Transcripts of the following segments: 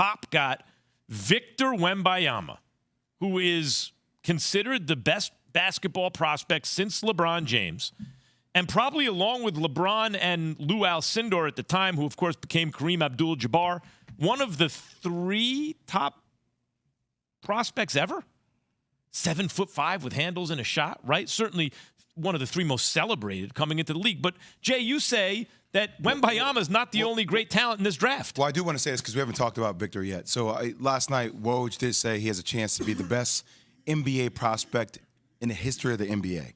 Pop got Victor Wembanyama, who is considered the best basketball prospect since LeBron James, and probably along with LeBron and Lou Alcindor at the time, who, of course, became Kareem Abdul-Jabbar, one of the 3 top prospects ever. 7'5" with handles and a shot, right? Certainly one of the 3 most celebrated coming into the league. But, Jay, you say that Wembanyama is not the only great talent in this draft. Well, I do want to say this because we haven't talked about Victor yet. So last night, Woj did say he has a chance to be the best NBA prospect in the history of the NBA.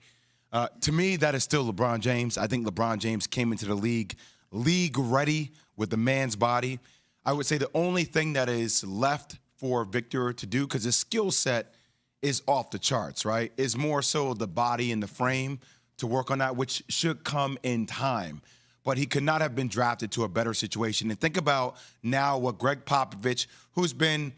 To me, that is still LeBron James. I think LeBron James came into the league ready with the man's body. I would say the only thing that is left for Victor to do, because his skill set is off the charts, right? Is more so the body and the frame to work on that, which should come in time. But he could not have been drafted to a better situation. And think about now what Greg Popovich, who's been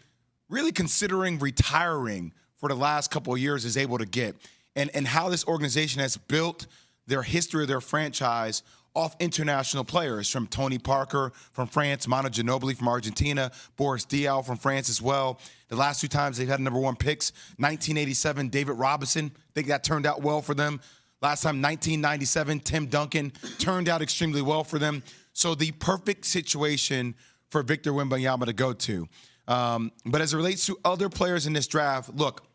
really considering retiring for the last couple of years, is able to get. And how this organization has built their history of their franchise off international players, from Tony Parker from France, Manu Ginobili from Argentina, Boris Diaw from France as well. The last 2 times they've had number 1 picks, 1987, David Robinson. I think that turned out well for them. Last time, 1997, Tim Duncan, turned out extremely well for them. So the perfect situation for Victor Wembanyama to go to. But as it relates to other players in this draft, look,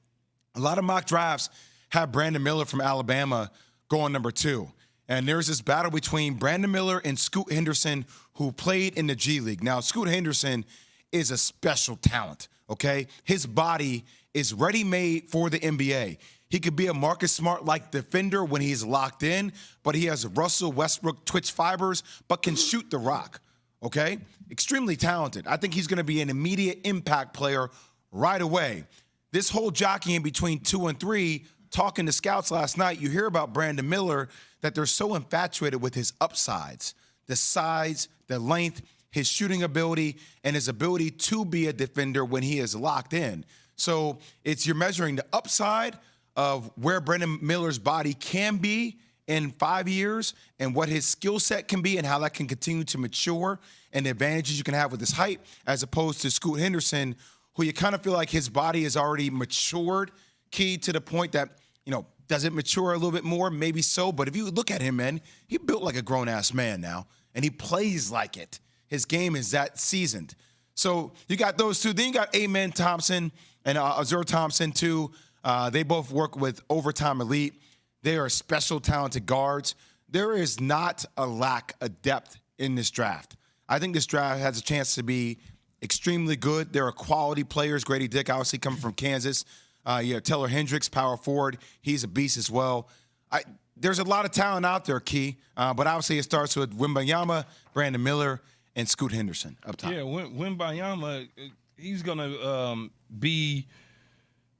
a lot of mock drafts have Brandon Miller from Alabama going number 2. And there's this battle between Brandon Miller and Scoot Henderson, who played in the G League. Now, Scoot Henderson is a special talent, okay? His body is ready-made for the NBA. He could be a Marcus Smart-like defender when he's locked in, but he has Russell Westbrook twitch fibers, but can shoot the rock, okay? Extremely talented. I think he's going to be an immediate impact player right away. This whole jockeying between 2 and 3, talking to scouts last night, you hear about Brandon Miller, that they're so infatuated with his upsides, the size, the length, his shooting ability, and his ability to be a defender when he is locked in. So you're measuring the upside of where Brandon Miller's body can be in 5 years and what his skill set can be and how that can continue to mature and the advantages you can have with his height, as opposed to Scoot Henderson, who you kind of feel like his body is already matured, key to the point that, does it mature a little bit more? Maybe so. But if you look at him, man, he built like a grown-ass man now, and he plays like it. His game is that seasoned. So you got those 2. Then you got Amen Thompson and Azur Thompson, too. They both work with Overtime Elite. They are special, talented guards. There is not a lack of depth in this draft. I think this draft has a chance to be extremely good. There are quality players. Grady Dick, obviously, coming from Kansas. Taylor Hendricks, power forward. He's a beast as well. There's a lot of talent out there, Key. But obviously it starts with Wembanyama, Brandon Miller, and Scoot Henderson up top. Yeah, Wembanyama, he's going to be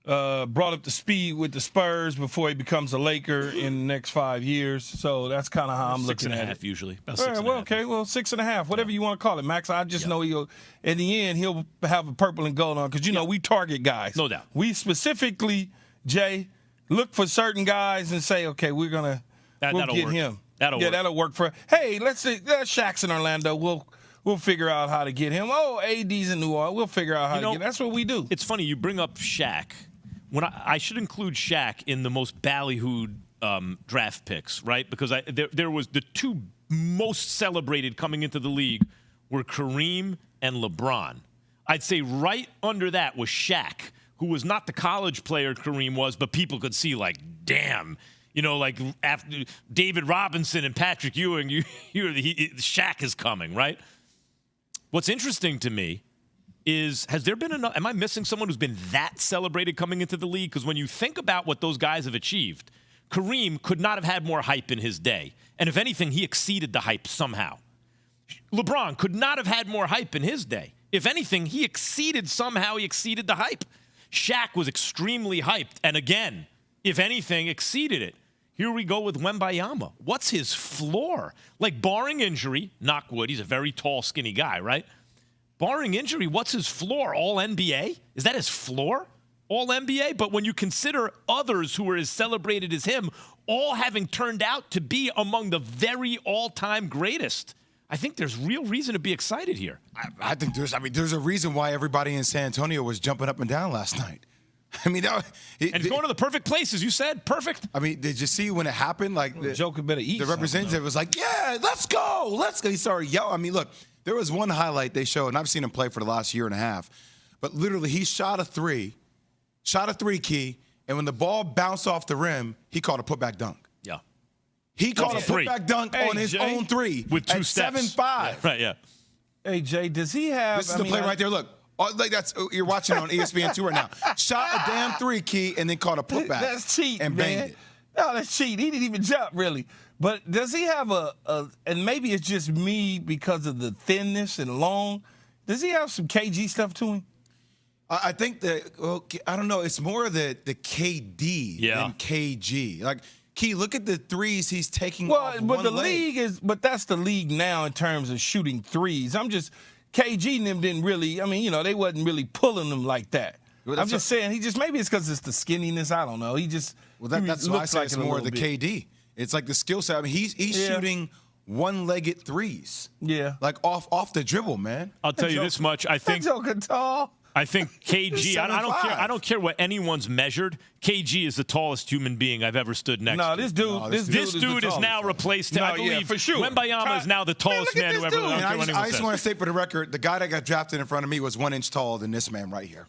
brought up to speed with the Spurs before he becomes a Laker in the next 5 years. So that's kind of how I'm looking at it. 6.5 usually. About All 6.5. right, well, okay, well, 6.5, whatever you want to call it, Max. I just know in the end, he'll have a purple and gold on because, we target guys. No doubt. We specifically, Jay, look for certain guys and say, okay, we'll get work. him. That'll work for. Hey, let's see, Shaq's in Orlando. We'll figure out how to get him. Oh, AD's in New Orleans. We'll figure out how to get him. That's what we do. It's funny you bring up Shaq. When I should include Shaq in the most ballyhooed draft picks, right? Because there was the 2 most celebrated coming into the league were Kareem and LeBron. I'd say right under that was Shaq, who was not the college player Kareem was, but people could see like, damn, like after David Robinson and Patrick Ewing, Shaq is coming, right? What's interesting to me is, has there been enough? Am I missing someone who's been that celebrated coming into the league? Because when you think about what those guys have achieved, Kareem could not have had more hype in his day. And if anything, he exceeded the hype somehow. LeBron could not have had more hype in his day. If anything, he exceeded the hype. Shaq was extremely hyped. And again, if anything, exceeded it. Here we go with Wembanyama. What's his floor? Like, barring injury, knock wood, he's a very tall, skinny guy, right? Barring injury, what's his floor? All NBA? Is that his floor? All NBA? But when you consider others who are as celebrated as him, all having turned out to be among the very all-time greatest, I think there's real reason to be excited here. I think there's a reason why everybody in San Antonio was jumping up and down last night. I mean, and it's going to the perfect place, as you said. Perfect. I mean, did you see when it happened? Like, Joker better eat. The representative was like, "Yeah, let's go, let's go." He started yelling. I mean, look, there was one highlight they showed, and I've seen him play for the last year and a half. But literally, he shot a three, Key, and when the ball bounced off the rim, he called a putback dunk. Yeah. He called a putback dunk on his own three with 2 at steps. 7-5. Yeah, right, yeah. Hey, Jay, does he have? This is the play right there. Look. Like you're watching on ESPN 2 right now. Shot a damn three, Key, and then caught a putback. That's cheating, and banged it. No, that's cheating. He didn't even jump, really. But does he have and maybe it's just me because of the thinness and long, does he have some KG stuff to him? I think I don't know. It's more the KD than KG. Like, Key, look at the threes he's taking off but one the leg. league that's the league now in terms of shooting threes. KG and them didn't really, they wasn't really pulling them like that. Well, I'm just saying, maybe it's because it's the skinniness. I don't know. That's why I say it's more the KD. It's like the skill set. I mean, he's shooting one-legged threes. Yeah. Like off the dribble, man. I'll tell you this much. I think tall. I think KG, I don't care what anyone's measured. KG is the tallest human being I've ever stood next to. This dude is now replaced. I believe for sure. Wembanyama is now the tallest man who ever lived. I just want to say for the record, the guy that got drafted in front of me was 1 inch taller than this man right here.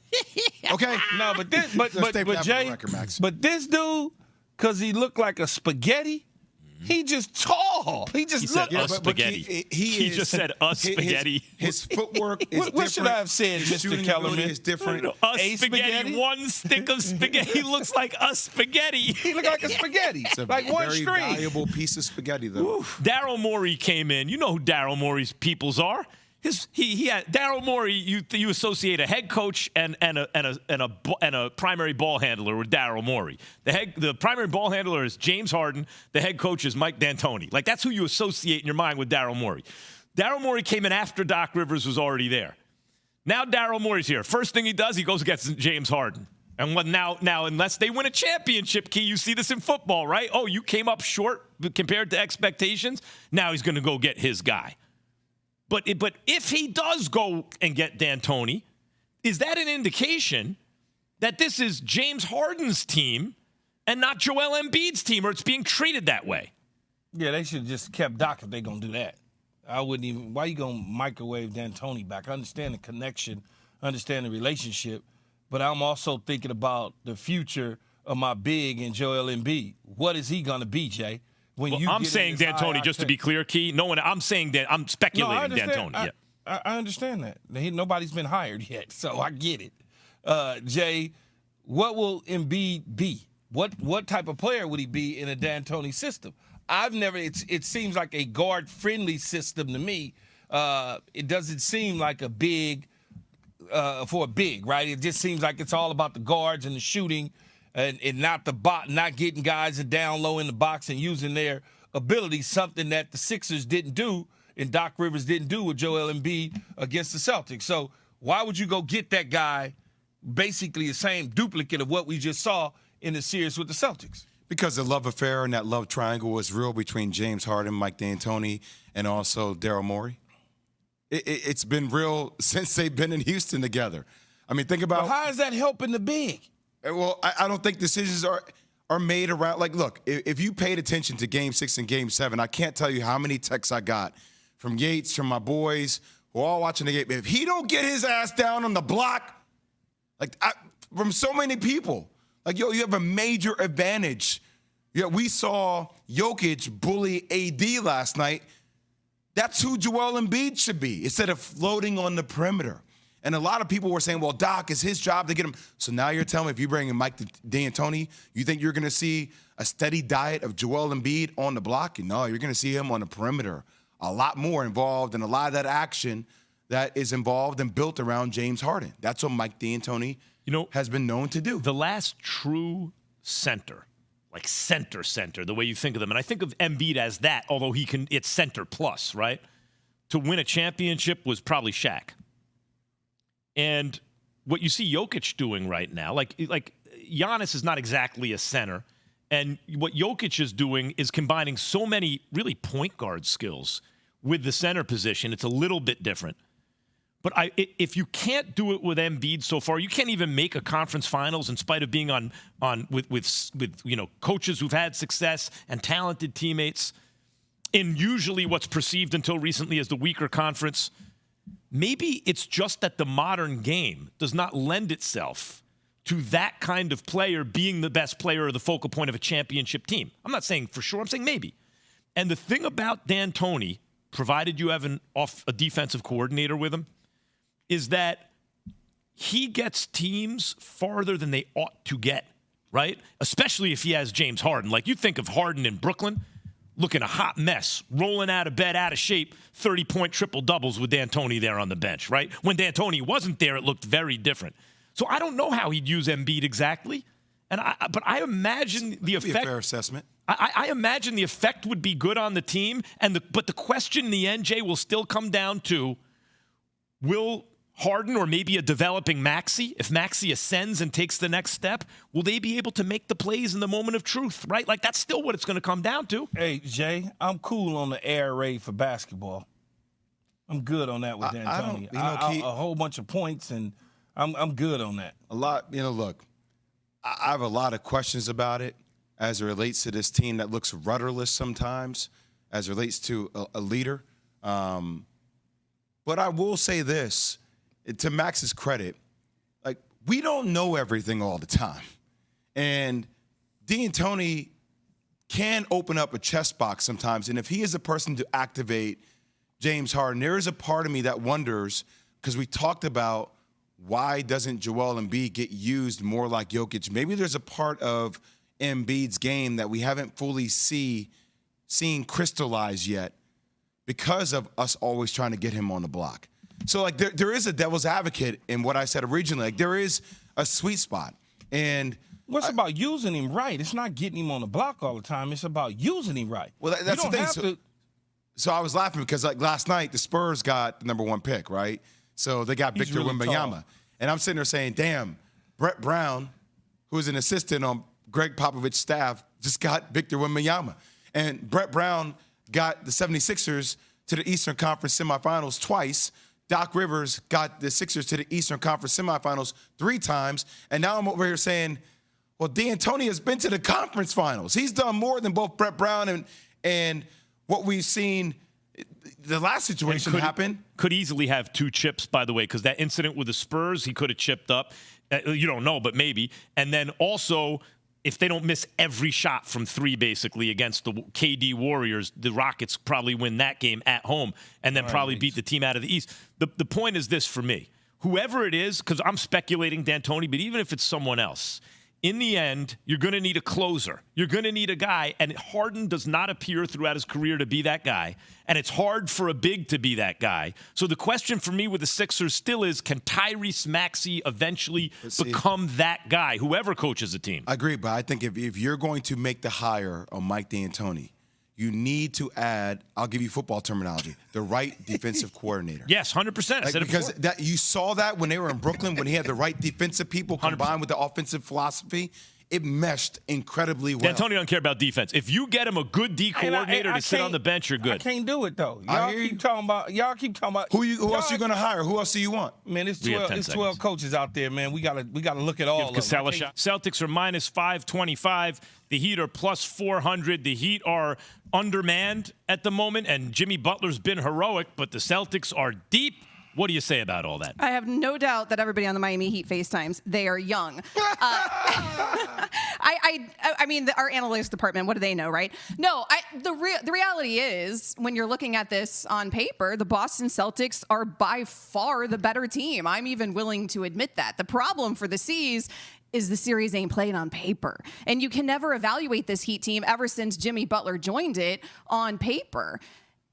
Okay? No, but Jay, but this dude, because he looked like a spaghetti, he just tall. He just looked like spaghetti. He just said spaghetti. His footwork is different. What should I have said, Mr. Kellerman? Is different. Spaghetti. One stick of spaghetti. He looks like a spaghetti. He looked like a spaghetti. It's a like one very string. valuable piece of spaghetti, though. Daryl Morey came in. You know who Daryl Morey's peoples are. He had Daryl Morey. You associate a head coach and a primary ball handler with Daryl Morey. The primary ball handler is James Harden. The head coach is Mike D'Antoni. Like, that's who you associate in your mind with Daryl Morey. Daryl Morey came in after Doc Rivers was already there. Now Daryl Morey's here. First thing he does, he goes against James Harden. And now, unless they win a championship, Key, you see this in football, right? Oh, you came up short compared to expectations. Now he's going to go get his guy. But if he does go and get D'Antoni, is that an indication that this is James Harden's team and not Joel Embiid's team, or it's being treated that way? Yeah, they should have just kept Doc if they're going to do that. I wouldn't even – why you going to microwave D'Antoni back? I understand the connection, understand the relationship, but I'm also thinking about the future of my big and Joel Embiid. What is he going to be, Jay? I'm saying D'Antoni, just to be clear, Key. I'm saying that I'm speculating D'Antoni. I understand that. Nobody's been hired yet, so I get it. Jay, what will Embiid be? What type of player would he be in a D'Antoni system? It seems like a guard-friendly system to me. It doesn't seem like a big for a big, right? It just seems like it's all about the guards and the shooting. And not not getting guys down low in the box and using their ability, something that the Sixers didn't do and Doc Rivers didn't do with Joel Embiid against the Celtics. So why would you go get that guy, basically the same duplicate of what we just saw in the series with the Celtics? Because the love affair and that love triangle was real between James Harden, Mike D'Antoni, and also Daryl Morey. It's been real since they've been in Houston together. I mean, think about how is that helping the big? Well, I don't think decisions are made around, like, look, if you paid attention to Game 6 and Game 7, I can't tell you how many texts I got from Yates, from my boys, who are all watching the game. If he don't get his ass down on the block, from so many people, like, you have a major advantage. Yeah, we saw Jokic bully AD last night. That's who Joel Embiid should be, instead of floating on the perimeter. And a lot of people were saying, well, Doc, it's his job to get him. So now you're telling me if you bring in Mike D'Antoni, you think you're going to see a steady diet of Joel Embiid on the block? No, you're going to see him on the perimeter, a lot more involved in a lot of that action that is involved and built around James Harden. That's what Mike D'Antoni has been known to do. The last true center, like center, the way you think of them, and I think of Embiid as that, although it's center plus, right? To win a championship was probably Shaq. And what you see Jokic doing right now, like Giannis is not exactly a center, and what Jokic is doing is combining so many really point guard skills with the center position. It's a little bit different. But if you can't do it with Embiid so far, you can't even make a conference finals in spite of being with coaches who've had success and talented teammates in usually what's perceived until recently as the weaker conference. Maybe it's just that the modern game does not lend itself to that kind of player being the best player or the focal point of a championship team. I'm not saying for sure. I'm saying maybe. And the thing about D'Antoni, provided you have a defensive coordinator with him, is that he gets teams farther than they ought to get, right? Especially if he has James Harden. Like, you think of Harden in Brooklyn, looking a hot mess, rolling out of bed, out of shape, 30-point triple-doubles with D'Antoni there on the bench, right? When D'Antoni wasn't there, it looked very different. So I don't know how he'd use Embiid exactly, but I imagine the effect. Be a fair assessment. I imagine the effect would be good on the team, but the question in the end, Jay, will still come down to, will Harden or maybe a developing Maxey, if Maxey ascends and takes the next step, will they be able to make the plays in the moment of truth, right? Like, that's still what it's going to come down to. Hey, Jay, I'm cool on the air raid for basketball. I'm good on that with D'Antoni. A whole bunch of points, and I'm good on that. A lot, look, I have a lot of questions about it as it relates to this team that looks rudderless sometimes, as it relates to a leader. But I will say this. To Max's credit, like, we don't know everything all the time. And D'Antoni can open up a chess box sometimes. And if he is a person to activate James Harden, there is a part of me that wonders, because we talked about why doesn't Joel Embiid get used more like Jokic? Maybe there's a part of Embiid's game that we haven't fully seen crystallize yet because of us always trying to get him on the block. So, like, there is a devil's advocate in what I said originally. Like, there is a sweet spot. And it's about using him right. It's not getting him on the block all the time. It's about using him right. Well, that's the thing. So I was laughing because, like, last night the Spurs got the number 1 pick, right? So they got Victor Wembanyama. And I'm sitting there saying, damn, Brett Brown, who is an assistant on Greg Popovich's staff, just got Victor Wembanyama. And Brett Brown got the 76ers to the Eastern Conference semifinals twice. Doc Rivers got the Sixers to the Eastern Conference semifinals 3 times. And now I'm over here saying, well, D'Antoni has been to the conference finals. He's done more than both Brett Brown and what we've seen. The last situation happened. Could easily have 2 chips, by the way, because that incident with the Spurs, he could have chipped up. You don't know, but maybe. And then also, if they don't miss every shot from 3, basically, against the KD Warriors, the Rockets probably win that game at home and then probably beat the team out of the East. The point is this for me. Whoever it is, because I'm speculating D'Antoni, but even if it's someone else, in the end, you're going to need a closer. You're going to need a guy, and Harden does not appear throughout his career to be that guy, and it's hard for a big to be that guy. So the question for me with the Sixers still is, can Tyrese Maxey eventually become that guy, whoever coaches the team? I agree, but I think if you're going to make the hire on Mike D'Antoni, you need to add, I'll give you football terminology, the right defensive coordinator. Yes, 100%. Because you saw that when they were in Brooklyn, when he had the right defensive people combined 100%. With the offensive philosophy, it meshed incredibly well. D'Antoni don't care about defense. If you get him a good D coordinator to sit on the bench, you're good. I can't do it, though. Y'all keep talking about. Who else are you going to hire? Who else do you want? Man, it's 12 coaches out there, man. We gotta look at all of them. Celtics are minus 525. The Heat are plus 400. The Heat are undermanned at the moment, and Jimmy Butler's been heroic, but the Celtics are deep. What do you say about all that? I have no doubt that everybody on the Miami Heat FaceTimes, they are young. I mean, our analytics department, what do they know, right? No, the reality is, when you're looking at this on paper, the Boston Celtics are by far the better team. I'm even willing to admit that. The problem for the C's is the series ain't played on paper. And you can never evaluate this Heat team ever since Jimmy Butler joined it on paper.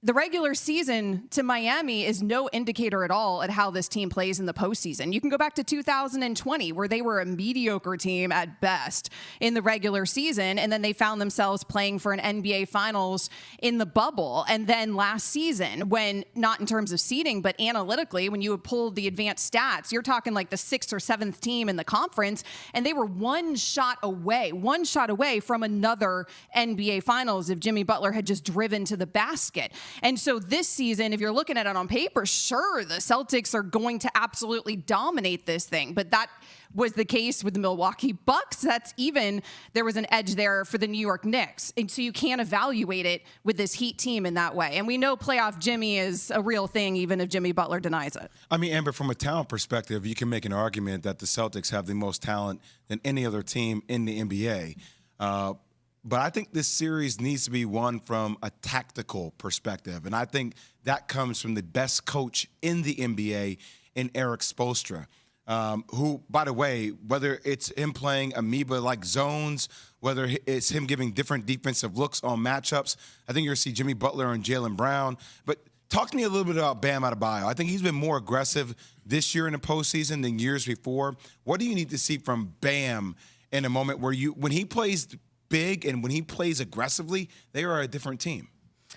The regular season to Miami is no indicator at all at how this team plays in the postseason. You can go back to 2020, where they were a mediocre team at best in the regular season, and then they found themselves playing for an NBA Finals in the bubble. And then last season, when, not in terms of seeding, but analytically, when you would pull the advanced stats, you're talking like the 6th or 7th team in the conference, and they were one shot away from another NBA Finals if Jimmy Butler had just driven to the basket. And so this season, if you're looking at it on paper, sure, the Celtics are going to absolutely dominate this thing. But that was the case with the Milwaukee Bucks. There was an edge there for the New York Knicks. And so you can't evaluate it with this Heat team in that way. And we know playoff Jimmy is a real thing, even if Jimmy Butler denies it. I mean, Amber, from a talent perspective, you can make an argument that the Celtics have the most talent than any other team in the NBA. But I think this series needs to be won from a tactical perspective. And I think that comes from the best coach in the NBA in Eric Spoelstra. Who, by the way, whether it's him playing amoeba-like zones, whether it's him giving different defensive looks on matchups, I think you're going to see Jimmy Butler and Jaylen Brown. But talk to me a little bit about Bam Adebayo. I think he's been more aggressive this year in the postseason than years before. What do you need to see from Bam in a moment where when he plays big and when he plays aggressively, they are a different team?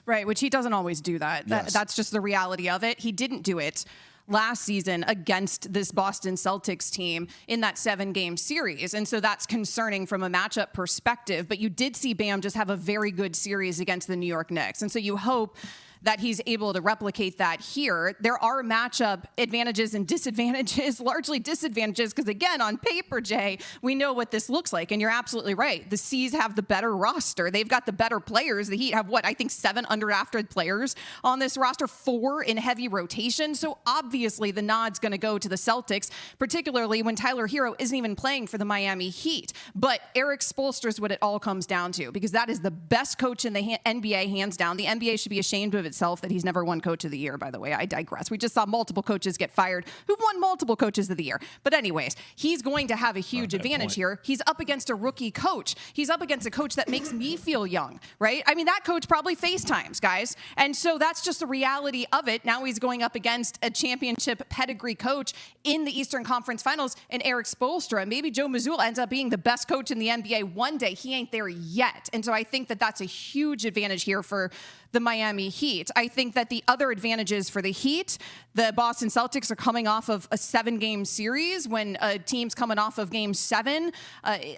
Right, which he doesn't always do that. Yes. That's just the reality of it. He didn't do it last season against this Boston Celtics team in that 7-game series. And so that's concerning from a matchup perspective. But you did see Bam just have a very good series against the New York Knicks. And so you hope that he's able to replicate that here. There are matchup advantages and disadvantages, largely disadvantages, because again, on paper, Jay, we know what this looks like. And you're absolutely right. The C's have the better roster. They've got the better players. The Heat have, I think 7 undrafted players on this roster, 4 in heavy rotation. So obviously the nod's going to go to the Celtics, particularly when Tyler Hero isn't even playing for the Miami Heat. But Eric Spoelstra is what it all comes down to, because that is the best coach in the NBA, hands down. The NBA should be ashamed of itself that he's never won Coach of the Year, by the way. I digress. We just saw multiple coaches get fired who've won multiple Coaches of the Year. But anyways, he's going to have a huge advantage here. He's up against a rookie coach. He's up against a coach that makes me feel young, right? I mean, that coach probably FaceTimes, guys. And so that's just the reality of it. Now he's going up against a championship pedigree coach in the Eastern Conference Finals in Eric Spoelstra. Maybe Joe Mazzulla ends up being the best coach in the NBA one day. He ain't there yet. And so I think that that's a huge advantage here for the Miami Heat. I think that the other advantages for the Heat, the Boston Celtics are coming off of a 7-game series when a team's coming off of game 7,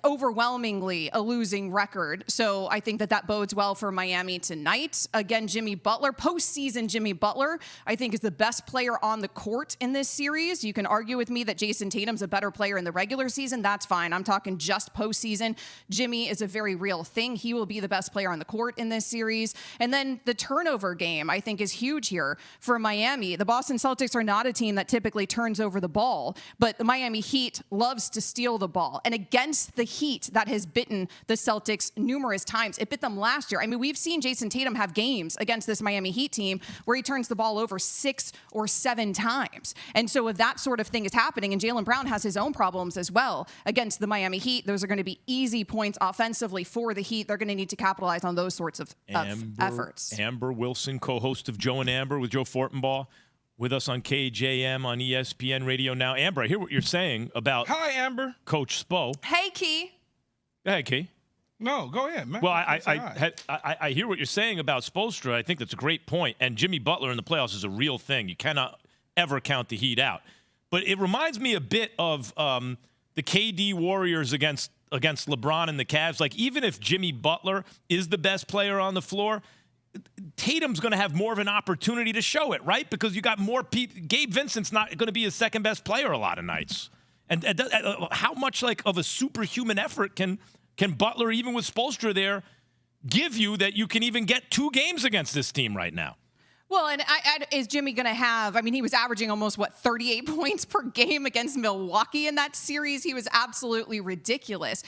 overwhelmingly a losing record. So I think that that bodes well for Miami tonight. Again, Jimmy Butler, postseason Jimmy Butler, I think is the best player on the court in this series. You can argue with me that Jason Tatum's a better player in the regular season. That's fine. I'm talking just postseason. Jimmy is a very real thing. He will be the best player on the court in this series. And then the turnover game, I think, is huge here for Miami. The Boston Celtics are not a team that typically turns over the ball, but the Miami Heat loves to steal the ball. And against the Heat, that has bitten the Celtics numerous times. It bit them last year. I mean, we've seen Jason Tatum have games against this Miami Heat team where he turns the ball over 6 or 7 times. And so if that sort of thing is happening, and Jaylen Brown has his own problems as well against the Miami Heat, those are going to be easy points offensively for the Heat. They're going to need to capitalize on those sorts of efforts. Amber Wilson, co-host of Joe and Amber with Joe Fortenbaugh, with us on KJM on ESPN Radio now. Amber, I hear what you're saying about Hi, Amber. Coach Spo. Hey, Key. Go ahead, Key. No, go ahead, man. Well, I hear what you're saying about Spoelstra. I think that's a great point. And Jimmy Butler in the playoffs is a real thing. You cannot ever count the Heat out. But it reminds me a bit of the KD Warriors against LeBron and the Cavs. Like, even if Jimmy Butler is the best player on the floor, Tatum's going to have more of an opportunity to show it, right? Because you got more people. Gabe Vincent's not going to be his second best player a lot of nights. And how much like of a superhuman effort can Butler, even with Spoelstra there, give you that you can even get 2 games against this team right now? Well, and is Jimmy going to have, I mean, he was averaging almost, 38 points per game against Milwaukee in that series. He was absolutely ridiculous.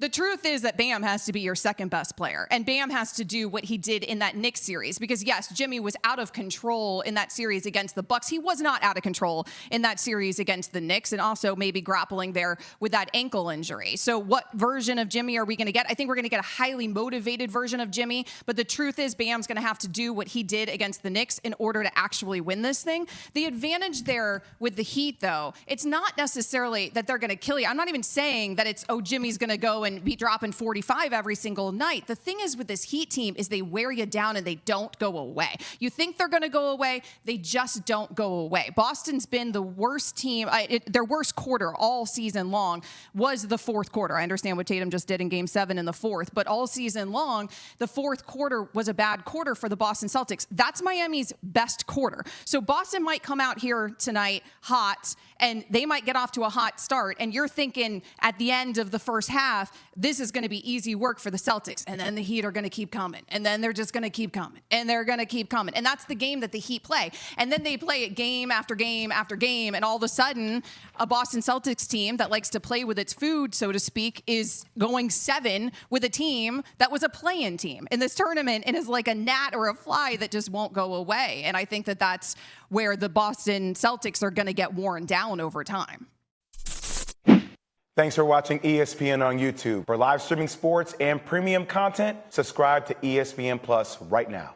The truth is that Bam has to be your second best player, and Bam has to do what he did in that Knicks series, because yes, Jimmy was out of control in that series against the Bucks. He was not out of control in that series against the Knicks, and also maybe grappling there with that ankle injury. So what version of Jimmy are we going to get? I think we're going to get a highly motivated version of Jimmy, but the truth is Bam's going to have to do what he did against the Knicks in order to actually win this thing. The advantage there with the Heat, though, it's not necessarily that they're going to kill you. I'm not even saying that it's, oh, Jimmy's going to go and be dropping 45 every single night. The thing is with this Heat team is they wear you down and they don't go away. You think they're going to go away, they just don't go away. Boston's been the worst team. Their worst quarter all season long was the fourth quarter. I understand what Tatum just did in Game 7 in the fourth, but all season long, the fourth quarter was a bad quarter for the Boston Celtics. That's Miami's best quarter. So Boston might come out here tonight hot, and they might get off to a hot start, and you're thinking at the end of the first half, this is going to be easy work for the Celtics, and then the Heat are going to keep coming, and then they're just going to keep coming, and they're going to keep coming. And that's the game that the Heat play. And then they play it game after game after game, and all of a sudden, a Boston Celtics team that likes to play with its food, so to speak, is going 7 with a team that was a play-in team in this tournament and is like a gnat or a fly that just won't go away. And I think that that's where the Boston Celtics are going to get worn down over time. Thanks for watching ESPN on YouTube. For live streaming sports and premium content, subscribe to ESPN Plus right now.